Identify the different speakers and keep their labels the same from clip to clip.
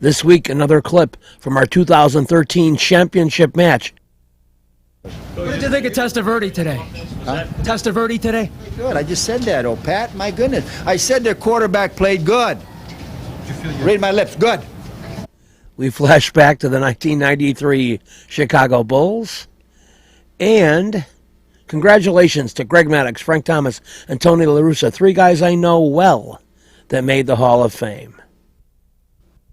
Speaker 1: This week, another clip from our 2013 championship match.
Speaker 2: What did you think of Testaverde today?
Speaker 3: Huh?
Speaker 2: Testaverde today?
Speaker 3: Good. I just said that, oh, Pat. My goodness. I said their quarterback played good. Read my lips. Good.
Speaker 1: We flash back to the 1993 Chicago Bulls. And congratulations to Greg Maddux, Frank Thomas, and Tony La Russa, three guys I know well that made the Hall of Fame.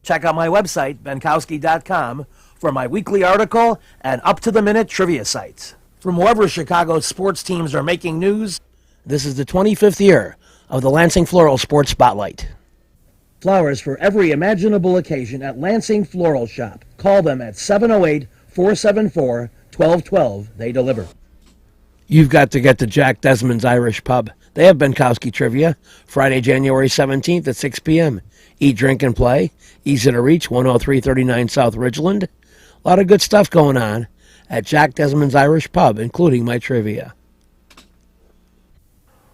Speaker 1: Check out my website, benkowski.com, for my weekly article and up-to-the-minute trivia sites. From wherever Chicago's sports teams are making news, this is the 25th year of the Lansing Floral Sports Spotlight. Flowers for every imaginable occasion at Lansing Floral Shop. Call them at 708-474-1212. They deliver. You've got to get to Jack Desmond's Irish Pub. They have Benkowski Trivia, Friday, January 17th at 6 p.m. Eat, drink, and play. Easy to reach, 10339 South Ridgeland. A lot of good stuff going on at Jack Desmond's Irish Pub, including my trivia.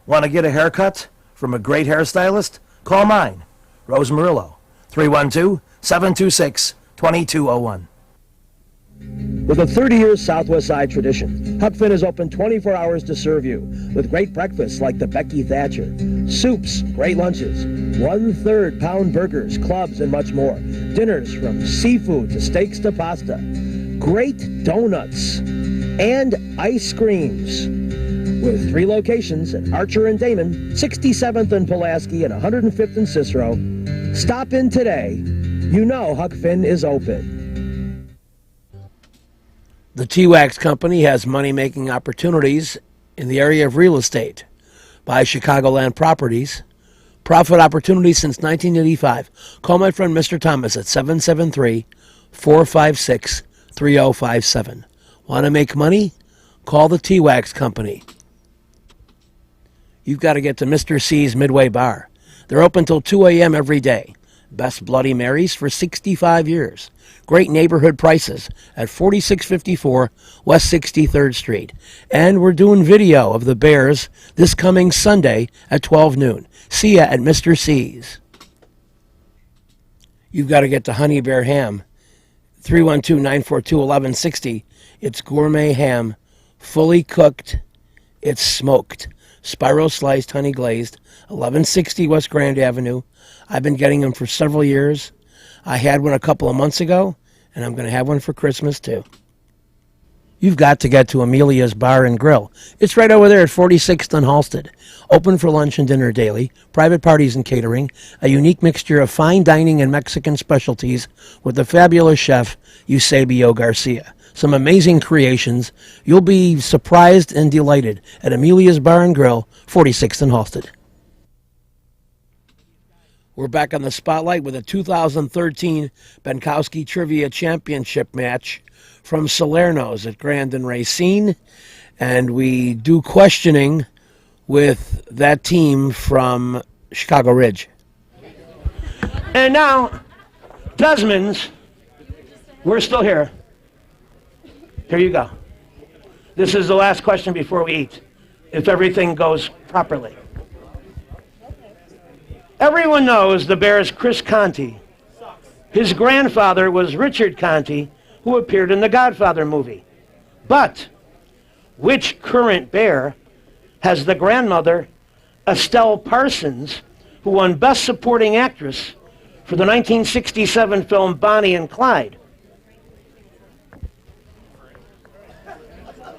Speaker 1: Want to get a haircut from a great hairstylist? Call mine, Rose Murillo, 312-726-2201. With a 30-year Southwest Side tradition, Huck Finn is open 24 hours to serve you with great breakfasts like the Becky Thatcher, soups, great lunches, 1/3 pound burgers, clubs, and much more. Dinners from seafood to steaks to pasta, great donuts, and ice creams. With 3 locations at Archer and Damon, 67th and Pulaski, and 105th and Cicero. Stop in today. You know Huck Finn is open. The T-Wax Company has money-making opportunities in the area of real estate. Buy Chicagoland properties. Profit opportunities since 1985. Call my friend Mr. Thomas at 773-456-3057. Want to make money? Call the T-Wax Company. You've got to get to Mr. C's Midway Bar. They're open till 2 a.m. every day. Best Bloody Marys for 65 years. Great neighborhood prices at 4654 West 63rd Street. And we're doing video of the Bears this coming Sunday at 12 noon. See ya at Mr. C's. You've got to get to Honey Bear Ham, 312-942-1160. It's gourmet ham, fully cooked. It's smoked. Spiral sliced, honey glazed, 1160 West Grand Avenue. I've been getting them for several years. I had one a couple of months ago, and I'm going to have one for Christmas too. You've got to get to Amelia's Bar and Grill. It's right over there at 46th and Halsted. Open for lunch and dinner daily, private parties and catering, a unique mixture of fine dining and Mexican specialties with the fabulous chef Eusebio Garcia. Some amazing creations. You'll be surprised and delighted at Amelia's Bar and Grill, 46th and Halsted. We're back on the spotlight with a 2013 Benkowski Trivia Championship match from Salerno's at Grand and Racine. And we do questioning with that team from Chicago Ridge. And now, Desmond's. We're still here. Here you go. This is the last question before we eat, if everything goes properly. Everyone knows the Bears' Chris Conte. His grandfather was Richard Conte, who appeared in the Godfather movie. But which current Bear has the grandmother, Estelle Parsons, who won Best Supporting Actress for the 1967 film Bonnie and Clyde?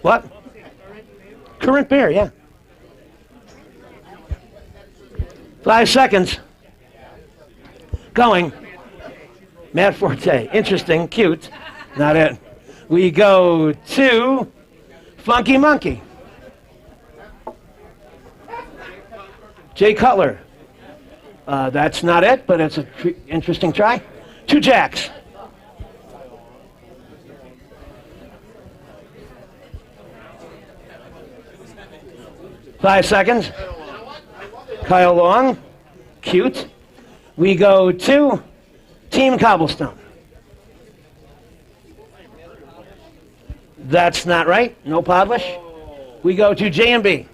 Speaker 1: What? Current Bear, yeah. 5 seconds. Going. Matt Forte. Interesting, cute. Not it. We go to Funky Monkey. Jay Cutler. That's not it, but it's an interesting try. 2 Jacks. Five seconds. Kyle Long, cute. We go to Team Cobblestone. That's not right. No Podlish. We go to J&B.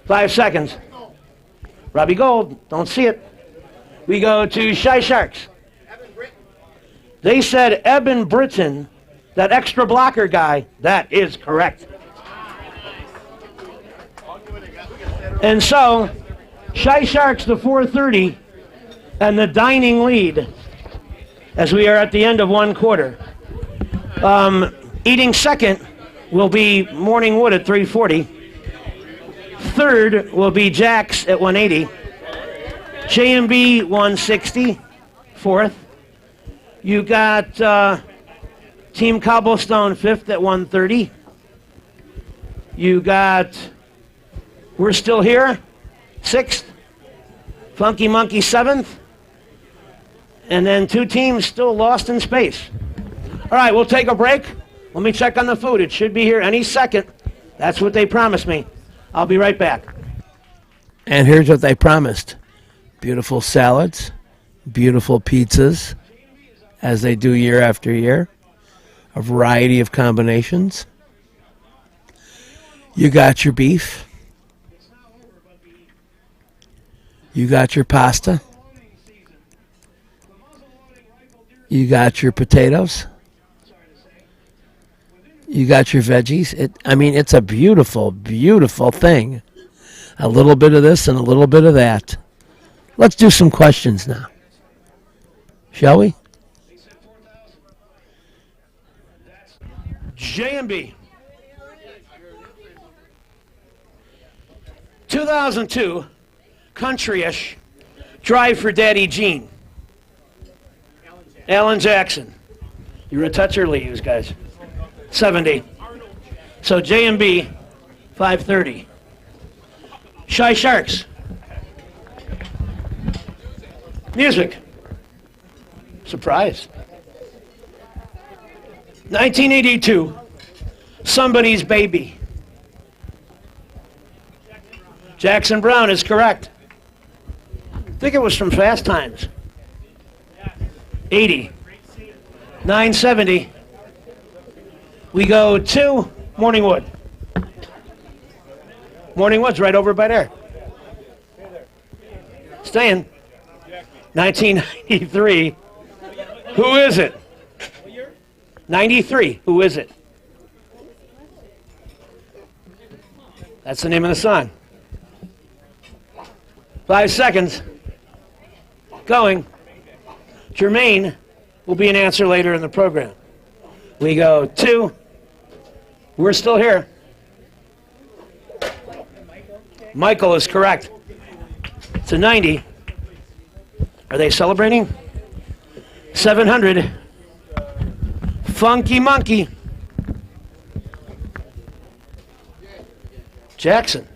Speaker 1: 5 seconds. Robbie Gold, don't see it. We go to Shy Sharks. They said Eben Britton, that extra blocker guy. That is correct. And so, Shy Sharks to 430 and the dining lead as we are at the end of one quarter. Eating second will be Morning Wood at 340. Third will be Jax at 180. J&B 160. Fourth. You got Team Cobblestone fifth at 130. You got We're Still Here, sixth. Funky Monkey seventh. And then two teams still lost in space. All right, we'll take a break. Let me check on the food. It should be here any second. That's what they promised me. I'll be right back. And here's what they promised. Beautiful salads, beautiful pizzas, as they do year after year. A variety of combinations. You got your beef. You got your pasta. You got your potatoes. You got your veggies. It's a beautiful, beautiful thing. A little bit of this and a little bit of that. Let's do some questions now. Shall we? J&B. 2002, country-ish, Drive for Daddy Gene. Alan Jackson. You were a touch early, you guys. 70. So J&B, 530. Shy Sharks. Music. Surprise. 1982, Somebody's Baby. Jackson Browne is correct. I think it was from Fast Times. 80. 970. We go to Morning Wood. Morning Wood's right over by there. Staying. 1993. Who is it? 93. Who is it? That's the name of the song. 5 seconds. Going. Jermaine will be an answer later in the program. We go to We're Still Here. Michael is correct. It's a 90. Are they celebrating? 700. Funky Monkey. Jackson.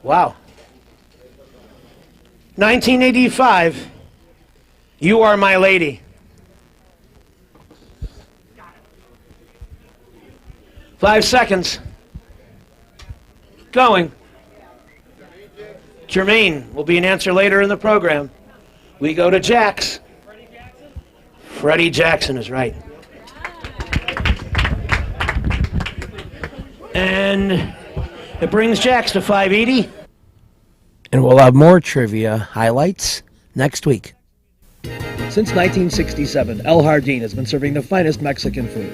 Speaker 1: Wow. 1985. You Are My Lady. Five seconds. Going. Jermaine will be an answer later in the program. We go to Jax. Freddie Jackson is right. And it brings Jax to 580. And we'll have more trivia highlights next week.
Speaker 2: Since 1967, El Jardín has been serving the finest Mexican food.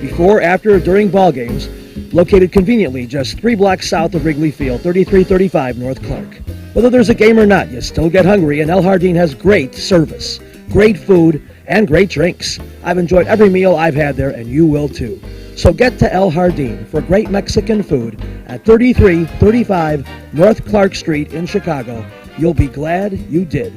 Speaker 2: Before, after, during ball games, located conveniently just 3 blocks south of Wrigley Field, 3335 North Clark. Whether there's a game or not, you still get hungry, and El Jardín has great service, great food, and great drinks. I've enjoyed every meal I've had there, and you will too. So get to El Jardín for great Mexican food at 3335 North Clark Street in Chicago. You'll be glad you did.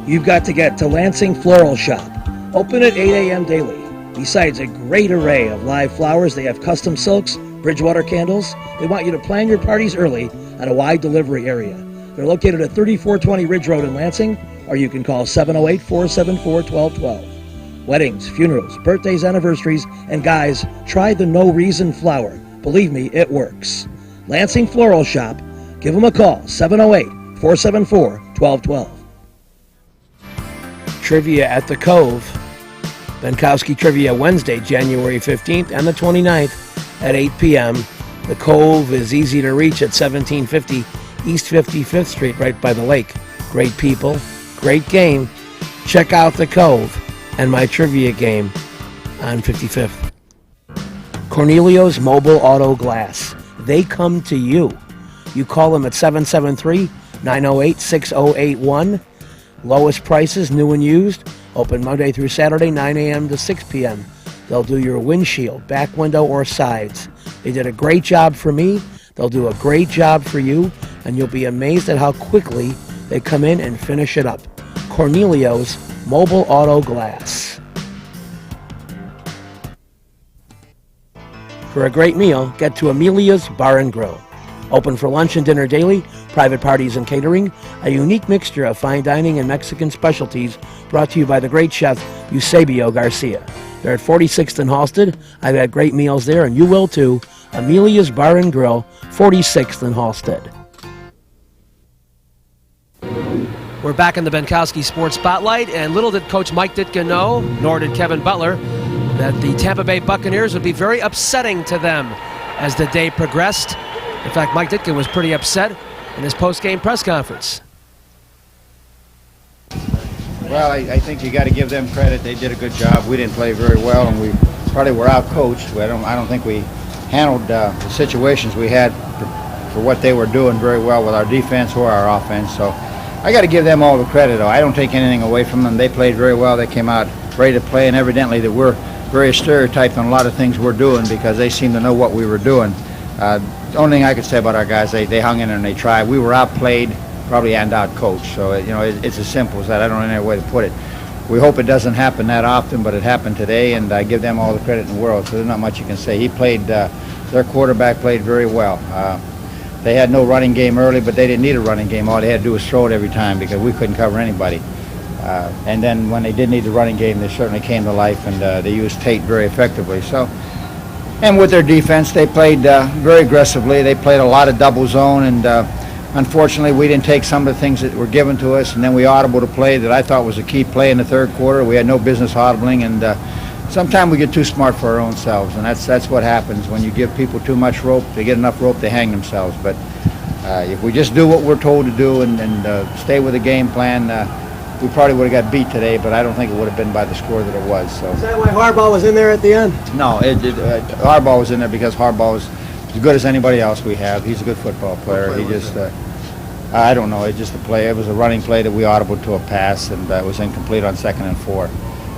Speaker 2: You've got to get to Lansing Floral Shop. Open at 8 a.m. daily. Besides a great array of live flowers, they have custom silks, Bridgewater candles. They want you to plan your parties early at a wide delivery area. They're located at 3420 Ridge Road in Lansing, or you can call 708-474-1212. Weddings, funerals, birthdays, anniversaries, and guys, try the No Reason flower. Believe me, it works. Lansing Floral Shop. Give them a call, 708-474-1212.
Speaker 1: Trivia at the Cove. Benkowski Trivia Wednesday, January 15th and the 29th at 8 p.m. The Cove is easy to reach at 1750 East 55th Street, right by the lake. Great people, great game. Check out The Cove and my trivia game on 55th. Cornelio's Mobile Auto Glass. They come to you. You call them at 773-908-6081. Lowest prices, new and used. Open Monday through Saturday, 9 a.m. to 6 p.m. They'll do your windshield, back window, or sides. They did a great job for me. They'll do a great job for you, and you'll be amazed at how quickly they come in and finish it up. Cornelio's Mobile Auto Glass. For a great meal, get to Amelia's Bar and Grill. Open for lunch and dinner daily, private parties and catering, a unique mixture of fine dining and Mexican specialties brought to you by the great chef Eusebio Garcia. They're at 46th and Halsted. I've had great meals there, and you will too. Amelia's Bar and Grill, 46th and Halsted.
Speaker 2: We're back in the Benkowski Sports Spotlight, and little did Coach Mike Ditka know, nor did Kevin Butler, that the Tampa Bay Buccaneers would be very upsetting to them as the day progressed. In fact, Mike Ditka was pretty upset in his post-game press conference.
Speaker 3: Well, I think you got to give them credit. They did a good job. We didn't play very well, and we probably were out-coached. I don't think we handled the situations we had for what they were doing very well with our defense or our offense. So I got to give them all the credit, though. I don't take anything away from them. They played very well. They came out ready to play, and evidently that we're very stereotyped on a lot of things we're doing because they seem to know what we were doing. The only thing I could say about our guys, they hung in there and they tried. We were outplayed, probably and outcoached. So it's as simple as that. I don't know any other way to put it. We hope it doesn't happen that often, but it happened today, and I give them all the credit in the world. So there's not much you can say. He played. Their quarterback played very well. They had no running game early, but they didn't need a running game. All they had to do was throw it every time because we couldn't cover anybody. And then when they did need the running game, they certainly came to life, and they used Tate very effectively. So. And with their defense, they played very aggressively. They played a lot of double zone, and unfortunately, we didn't take some of the things that were given to us, and then we audibled a play that I thought was a key play in the third quarter. We had no business audibling, and sometimes we get too smart for our own selves, and that's what happens when you give people too much rope. They get enough rope, they hang themselves. But if we just do what we're told to do and stay with the game plan, we probably would have got beat today, but I don't think it would have been by the score that it was. So.
Speaker 2: Is that why Harbaugh was in there at the end?
Speaker 3: No, Harbaugh was in there because Harbaugh is as good as anybody else we have. He's a good football player. He just, I don't know, it's just a play. It was a running play that we audibled to a pass, and it was incomplete on 2nd and 4.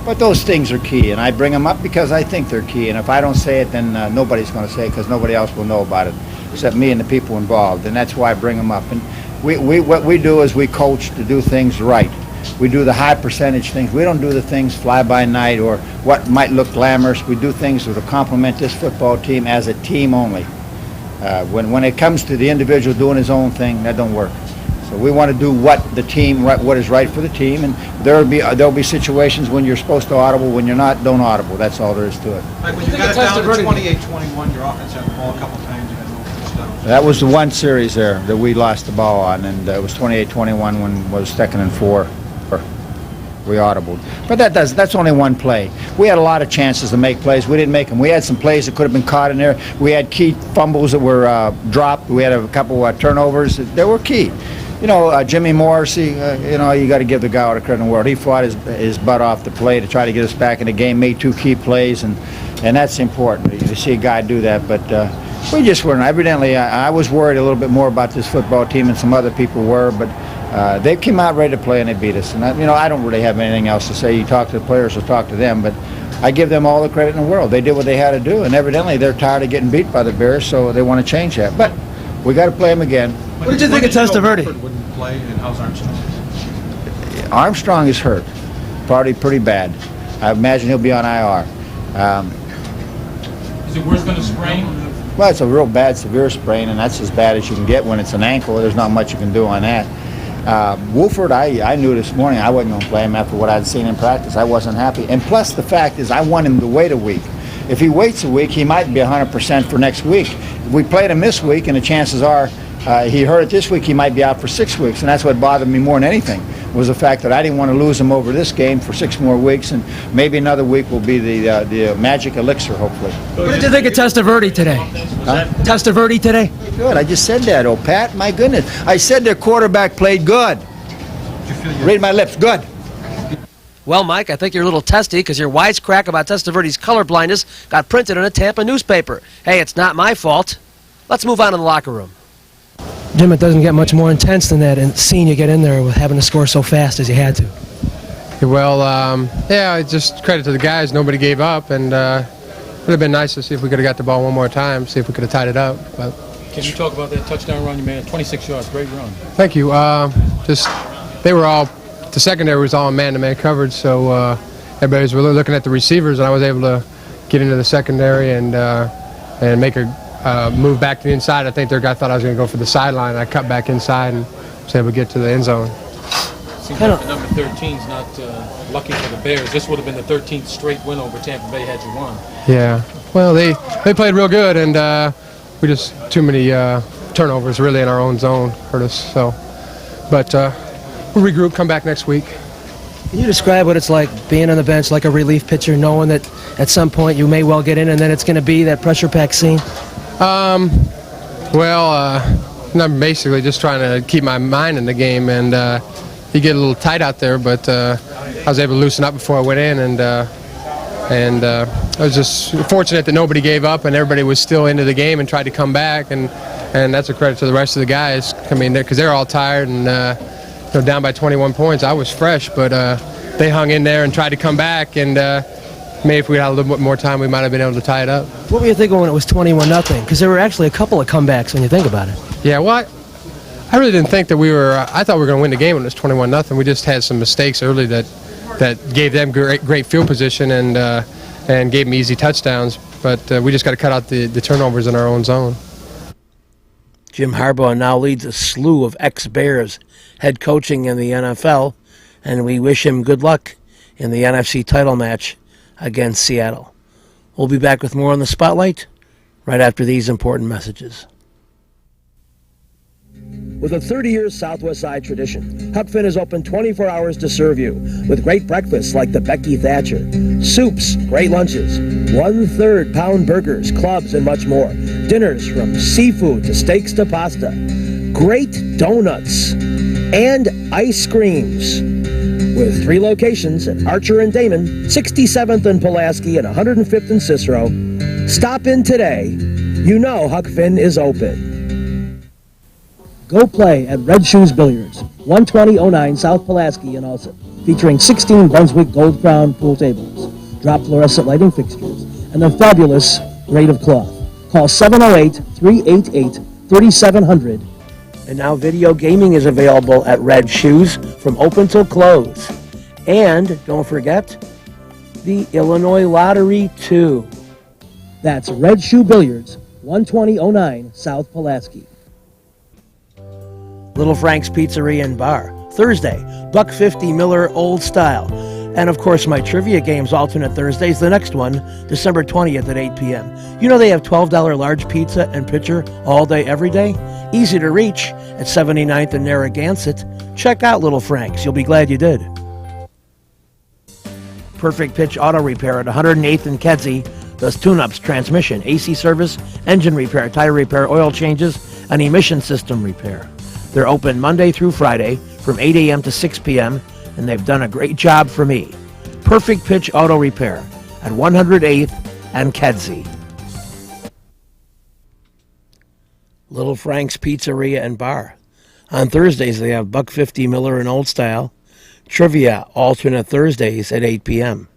Speaker 3: But those things are key, and I bring them up because I think they're key. And if I don't say it, then nobody's going to say it because nobody else will know about it except me and the people involved. And that's why I bring them up. And what we do is we coach to do things right. We do the high percentage things. We don't do the things fly by night or what might look glamorous. We do things that will complement this football team as a team only. When it comes to the individual doing his own thing, that don't work. So we want to do what is right for the team, and there'll be situations when you're supposed to audible, when you're not, don't audible. That's all there is to it.
Speaker 4: Like when you got it down to 28-21, your offense had the ball a couple times. You had no first downs.
Speaker 3: That was the one series there that we lost the ball on, and it was 28-21 when it was 2nd and 4. We audibled. But that's only one play. We had a lot of chances to make plays. We didn't make them. We had some plays that could have been caught in there. We had key fumbles that were dropped. We had a couple turnovers that were key. Jimmy Morrissey, you got to give the guy all the credit in the world. He fought his butt off the play to try to get us back in the game, made 2 key plays, and that's important to see a guy do that. But we just weren't. Evidently, I was worried a little bit more about this football team than some other people were, but they came out ready to play and they beat us. And I don't really have anything else to say. You talk to the players or talk to them, but I give them all the credit in the world. They did what they had to do, and evidently they're tired of getting beat by the Bears, so they want to change that. But we got to play them again.
Speaker 2: What did you think of Testaverde?
Speaker 4: Wouldn't play, and how's Armstrong?
Speaker 3: Armstrong is hurt, probably pretty bad. I imagine he'll be on IR.
Speaker 4: Is it worse than a sprain?
Speaker 3: Well, it's a real bad, severe sprain, and that's as bad as you can get when it's an ankle. There's not much you can do on that. Wolford, I knew this morning I wasn't going to play him after what I'd seen in practice. I wasn't happy. And plus the fact is I want him to wait a week. If he waits a week, he might be 100% for next week. If we played him this week, and the chances are He hurt it this week. He might be out for 6 weeks, and that's what bothered me more than anything, was the fact that I didn't want to lose him over this game for 6 more weeks, and maybe another week will be the magic elixir, hopefully.
Speaker 2: What did you think of Testaverde today? Testaverde today?
Speaker 3: Good. I just said that, oh, Pat. My goodness. I said their quarterback played good. Read my lips. Good.
Speaker 5: Well, Mike, I think you're a little testy because your wisecrack about Testaverde's color blindness got printed in a Tampa newspaper. Hey, it's not my fault. Let's move on in the locker room.
Speaker 2: Jim, it doesn't get much more intense than that, and seeing you get in there with having to score so fast as you had to.
Speaker 6: Well, yeah, just credit to the guys. Nobody gave up, and it would have been nice to see if we could have got the ball one more time, see if we could have tied it up. But
Speaker 7: Can you talk about that touchdown run you made? 26 yards, great run.
Speaker 6: thank you. They were all, the secondary was all in man-to-man coverage, so everybody was really looking at the receivers, and I was able to get into the secondary and make a move back to the inside. I think their guy thought I was going to go for the sideline. I cut back inside and was able to get to the end zone.
Speaker 7: Seems like the number 13 is not lucky for the Bears. This would have been the 13th straight win over Tampa Bay had you won.
Speaker 6: Yeah, well, they played real good, and we just too many turnovers really in our own zone hurt us. So, but we'll regroup, come back next week.
Speaker 2: Can you describe what it's like being on the bench like a relief pitcher, knowing that at some point you may well get in and then it's going to be that pressure-packed scene?
Speaker 6: I'm basically just trying to keep my mind in the game, and you get a little tight out there, but I was able to loosen up before I went in, and I was just fortunate that nobody gave up and everybody was still into the game and tried to come back, and that's a credit to the rest of the guys. I mean, because they're all tired and down by 21 points. I was fresh, but they hung in there and tried to come back, and maybe if we had a little bit more time, we might have been able to tie it up.
Speaker 2: What were you thinking when it was 21-0? Because there were actually a couple of comebacks when you think about it.
Speaker 6: Yeah, well, I really didn't think that I thought we were going to win the game when it was 21-0. We just had some mistakes early that gave them great field position and gave them easy touchdowns. But we just got to cut out the turnovers in our own zone.
Speaker 1: Jim Harbaugh now leads a slew of ex-Bears head coaching in the NFL, and we wish him good luck in the NFC title match against Seattle. We'll be back with more on the Spotlight right after these important messages.
Speaker 2: With a 30-year Southwest Side tradition, Huck Finn is open 24 hours to serve you with great breakfasts like the Becky Thatcher, soups, great lunches, 1/3 pound burgers, clubs, and much more. Dinners from seafood to steaks to pasta, great donuts, and ice creams. With 3 locations at Archer and Damon, 67th and Pulaski, and 105th and Cicero. Stop in today. You know Huck Finn is open. Go play at Red Shoes Billiards, 12009 South Pulaski in Alsip, featuring 16 Brunswick Gold Crown pool tables, drop fluorescent lighting fixtures, and their fabulous grade of cloth. Call 708-388-3700.
Speaker 1: And now video gaming is available at Red Shoes from open till close. And don't forget, the Illinois Lottery, too.
Speaker 2: That's Red Shoe Billiards, 12009 South Pulaski.
Speaker 1: Little Frank's Pizzeria and Bar. Thursday, $1.50 Miller Old Style. And of course, my trivia games alternate Thursdays. The next one, December 20th at 8 p.m. You know they have $12 large pizza and pitcher all day, every day? Easy to reach at 79th and Narragansett. Check out Little Frank's. You'll be glad you did. Perfect Pitch Auto Repair at 108th and Kedzie does tune-ups, transmission, AC service, engine repair, tire repair, oil changes, and emission system repair. They're open Monday through Friday from 8 a.m. to 6 p.m., and they've done a great job for me. Perfect Pitch Auto Repair at 108th and Kedzie. Little Frank's Pizzeria and Bar. On Thursdays, they have $1.50 Miller and Old Style. Trivia alternate Thursdays at 8 p.m.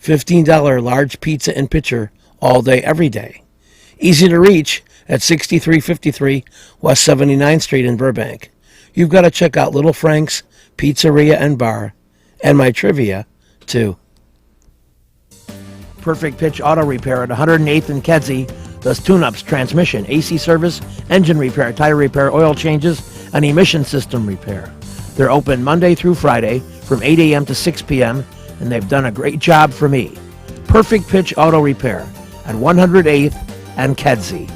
Speaker 1: $15 large pizza and pitcher all day, every day. Easy to reach at 6353 West 79th Street in Burbank. You've got to check out Little Frank's Pizzeria and Bar, and my trivia, too. Perfect Pitch Auto Repair at 108th and Kedzie does tune-ups, transmission, AC service, engine repair, tire repair, oil changes, and emission system repair. They're open Monday through Friday from 8 a.m. to 6 p.m., and they've done a great job for me. Perfect Pitch Auto Repair at 108th and Kedzie.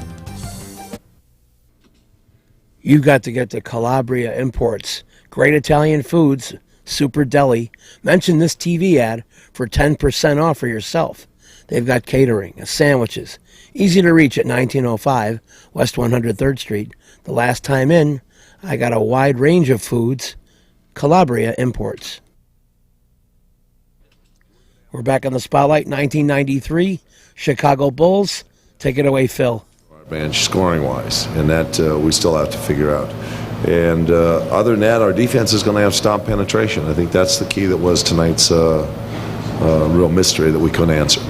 Speaker 1: You've got to get to Calabria Imports. Great Italian foods, Super Deli. Mention this TV ad for 10% off for yourself. They've got catering, sandwiches. Easy to reach at 1905 West 103rd Street. The last time in, I got a wide range of foods. Calabria Imports. We're back on the spotlight. 1993, Chicago Bulls. Take it away, Phil.
Speaker 8: Bench scoring-wise, and that we still have to figure out. And other than that, our defense is going to have stop penetration. I think that's the key that was tonight's real mystery that we couldn't answer.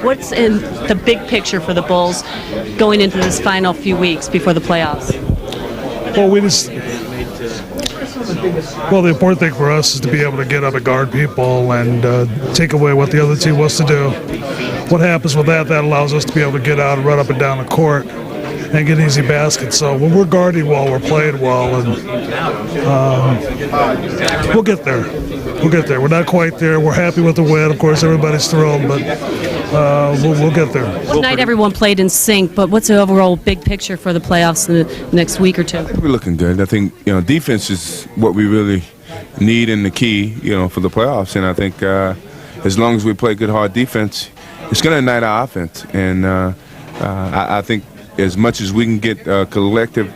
Speaker 9: What's in the big picture for the Bulls going into this final few weeks before the playoffs?
Speaker 10: Well, the important thing for us is to be able to get up and guard people and take away what the other team wants to do. What happens with that allows us to be able to get out and run up and down the court and get easy baskets. So when we're guarding well, we're playing well, and we'll get there. We'll get there. We're not quite there. We're happy with the win. Of course, everybody's thrilled, but we'll get there.
Speaker 9: Tonight everyone played in sync, but what's the overall big picture for the playoffs in the next week or two?
Speaker 11: We're looking good. I think, defense is what we really need and the key, for the playoffs. And I think as long as we play good, hard defense, it's going to ignite our offense. And I think as much as we can get collective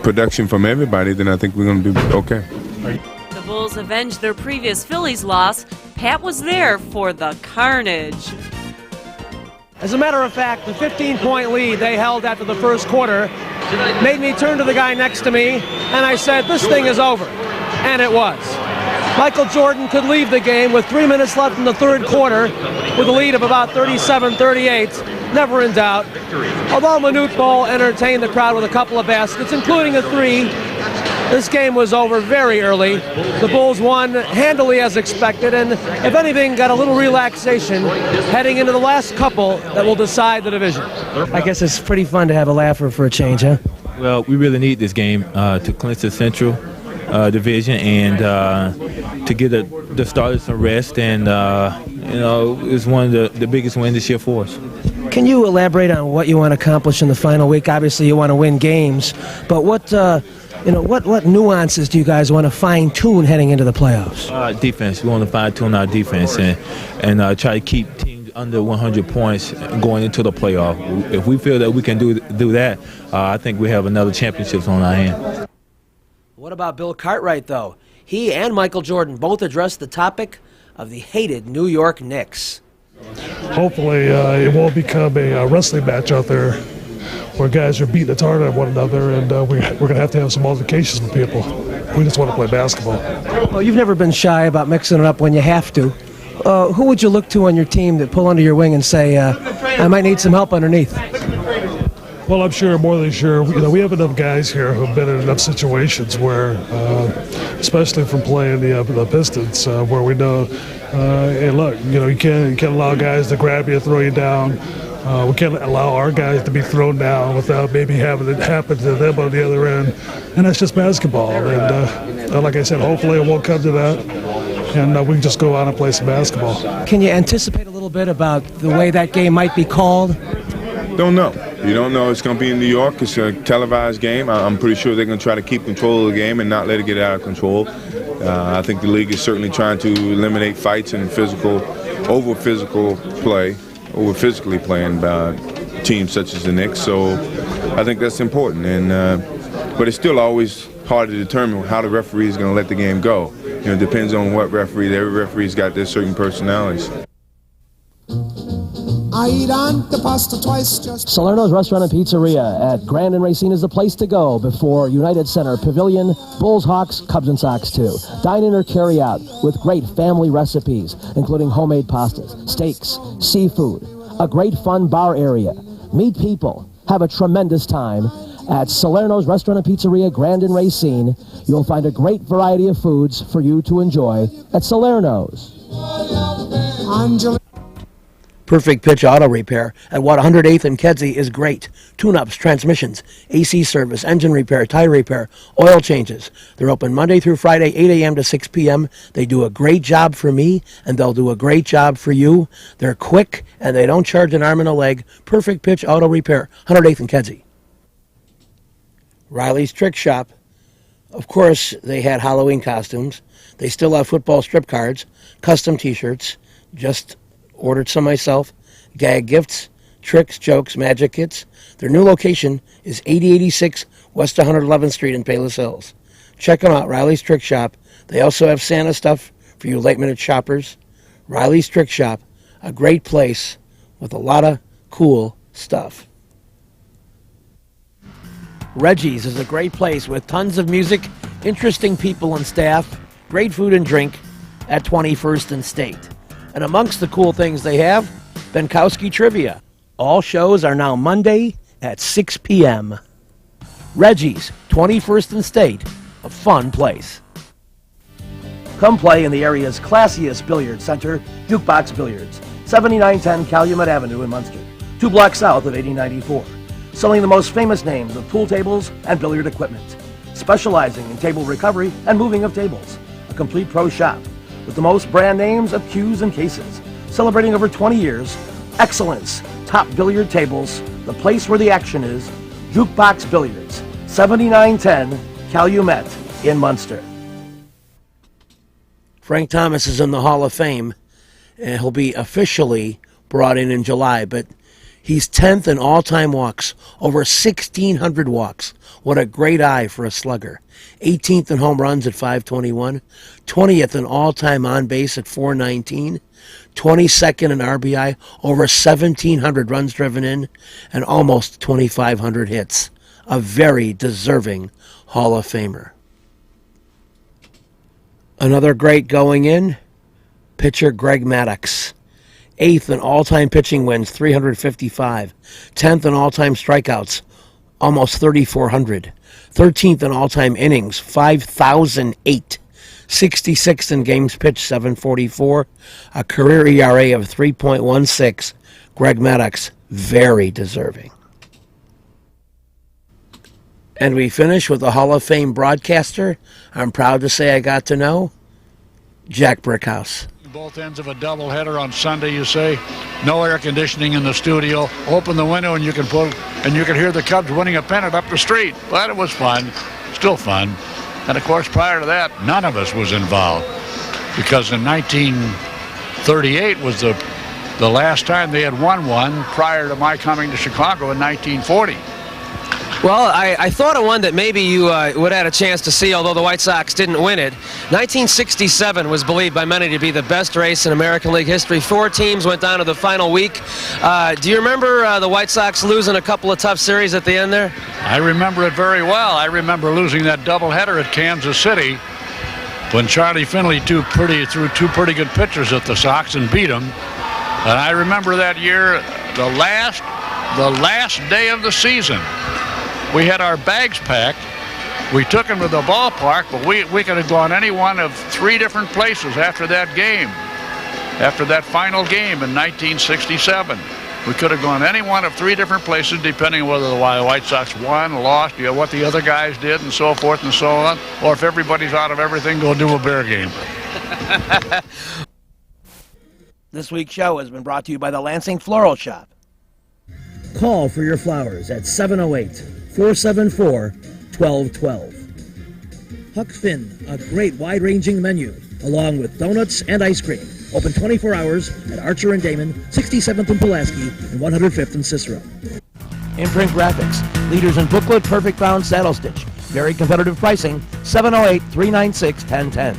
Speaker 11: production from everybody, then I think we're going to be okay.
Speaker 9: The Bulls avenged their previous Phillies loss. Pat was there for the carnage.
Speaker 2: As a matter of fact, the 15-point lead they held after the first quarter made me turn to the guy next to me, and I said, this thing is over. And it was. Michael Jordan could leave the game with 3 minutes left in the third quarter with a lead of about 37-38, never in doubt. Although Manute Bol entertained the crowd with a couple of baskets, including a three, this game was over very early. The Bulls won handily as expected, and if anything, got a little relaxation heading into the last couple that will decide the division. I guess it's pretty fun to have a laugher for a change, huh?
Speaker 12: Well, we really need this game to clinch the Central Division and to get the starters some rest, and it's one of the biggest wins this year for us.
Speaker 2: Can you elaborate on what you want to accomplish in the final week? Obviously, you want to win games, but what nuances do you guys want to fine-tune heading into the playoffs?
Speaker 12: Defense. We want to fine-tune our defense and try to keep teams under 100 points going into the playoff. If we feel that we can do that, I think we have another championship on our hand.
Speaker 5: What about Bill Cartwright, though? He and Michael Jordan both addressed the topic of the hated New York Knicks.
Speaker 10: Hopefully it won't become a wrestling match out there where guys are beating the tar out of one another, and we're going to have some altercations with people. We just want to play basketball.
Speaker 2: Well, you've never been shy about mixing it up when you have to. Who would you look to on your team that pull under your wing and say, I might need some help underneath?
Speaker 10: Well, I'm sure, more than sure. We have enough guys here who've been in enough situations where, especially from playing the Pistons, where we know, hey, look, you can't allow guys to grab you and throw you down. We can't allow our guys to be thrown down without maybe having it happen to them on the other end. And that's just basketball. And like I said, hopefully it won't come to that. And we can just go out and play some basketball.
Speaker 2: Can you anticipate a little bit about the way that game might be called?
Speaker 11: Don't know. You don't know. It's going to be in New York. It's a televised game. I'm pretty sure they're going to try to keep control of the game and not let it get out of control. I think the league is certainly trying to eliminate fights and over physically playing by teams such as the Knicks. So I think that's important. But it's still always hard to determine how the referee is going to let the game go. It depends on what referee. Every referee's got their certain personalities.
Speaker 13: I eat on the pasta twice.
Speaker 2: Salerno's Restaurant and Pizzeria at Grand and Racine is the place to go before United Center Pavilion, Bulls, Hawks, Cubs, and Sox too. Dine in or carry out with great family recipes, including homemade pastas, steaks, seafood, a great fun bar area. Meet people. Have a tremendous time. At Salerno's Restaurant and Pizzeria, Grand and Racine, you'll find a great variety of foods for you to enjoy at Salerno's. Perfect Pitch Auto Repair at 108th and Kedzie is great. Tune-ups, transmissions, AC service, engine repair, tire repair, oil changes. They're open Monday through Friday, 8 a.m. to 6 p.m. They do a great job for me, and they'll do a great job for you. They're quick, and they don't charge an arm and a leg. Perfect Pitch Auto Repair, 108th and Kedzie.
Speaker 1: Riley's Trick Shop. Of course, they had Halloween costumes. They still have football strip cards, custom t-shirts. Just ordered some myself. Gag gifts, tricks, jokes, magic kits. Their new location is 8086 West 111th Street in Palos Hills. Check them out, Riley's Trick Shop. They also have Santa stuff for you late-minute shoppers. Riley's Trick Shop, a great place with a lot of cool stuff. Reggie's is a great place with tons of music, interesting people and staff, great food and drink at 21st and State. And amongst the cool things they have, Benkowski Trivia. All shows are now Monday at 6 p.m. Reggie's, 21st and State, a fun place. Come play in the area's classiest billiard center, Jukebox Billiards, 7910 Calumet Avenue in Munster, 2 blocks south of 8094. Selling the most famous names of pool tables and billiard equipment. Specializing in table recovery and moving of tables. A complete pro shop with the most brand names of cues and cases. Celebrating over 20 years. Excellence. Top billiard tables. The place where the action is. Jukebox Billiards, 7910 Calumet in Munster. Frank Thomas is in the Hall of Fame, and he'll be officially brought in July, but he's 10th in all-time walks, over 1,600 walks. What a great eye for a slugger. 18th in home runs at 521, 20th in all-time on base at 419, 22nd in RBI, over 1,700 runs driven in, and almost 2,500 hits. A very deserving Hall of Famer. Another great going in, pitcher Greg Maddux. 8th in all-time pitching wins, 355. 10th in all-time strikeouts, almost 3,400. 13th in all-time innings, 5,008. 66th in games pitched, 744. A career ERA of 3.16. Greg Maddux, very deserving. And we finish with a Hall of Fame broadcaster I'm proud to say I got to know, Jack Brickhouse.
Speaker 14: Both ends of a doubleheader on Sunday, you say. No air conditioning in the studio. Open the window and you can hear the Cubs winning a pennant up the street. But it was fun, still fun. And of course, prior to that, none of us was involved, because in 1938 was the last time they had won one prior to my coming to Chicago in 1940.
Speaker 5: Well, I thought of one that maybe you would have had a chance to see, although the White Sox didn't win it. 1967 was believed by many to be the best race in American League history. 4 teams went down to the final week. Do you remember the White Sox losing a couple of tough series at the end there?
Speaker 14: I remember it very well. I remember losing that doubleheader at Kansas City when Charlie Finley threw two pretty good pitchers at the Sox and beat them. And I remember that year, the last day of the season. We had our bags packed. We took them to the ballpark, but we could have gone any one of 3 different places after that game, after that final game in 1967. We could have gone any one of 3 different places, depending on whether the White Sox won, lost, what the other guys did, and so forth and so on, or if everybody's out of everything, go do a Bear game.
Speaker 1: This week's show has been brought to you by the Lansing Floral Shop.
Speaker 2: Call for your flowers at 708-474-1212. Huck Finn, a great wide-ranging menu, along with donuts and ice cream. Open 24 hours at Archer and Damon, 67th and Pulaski, and 105th and Cicero.
Speaker 1: Imprint Graphics, leaders in booklet, perfect bound saddle stitch. Very competitive pricing, 708-396-1010.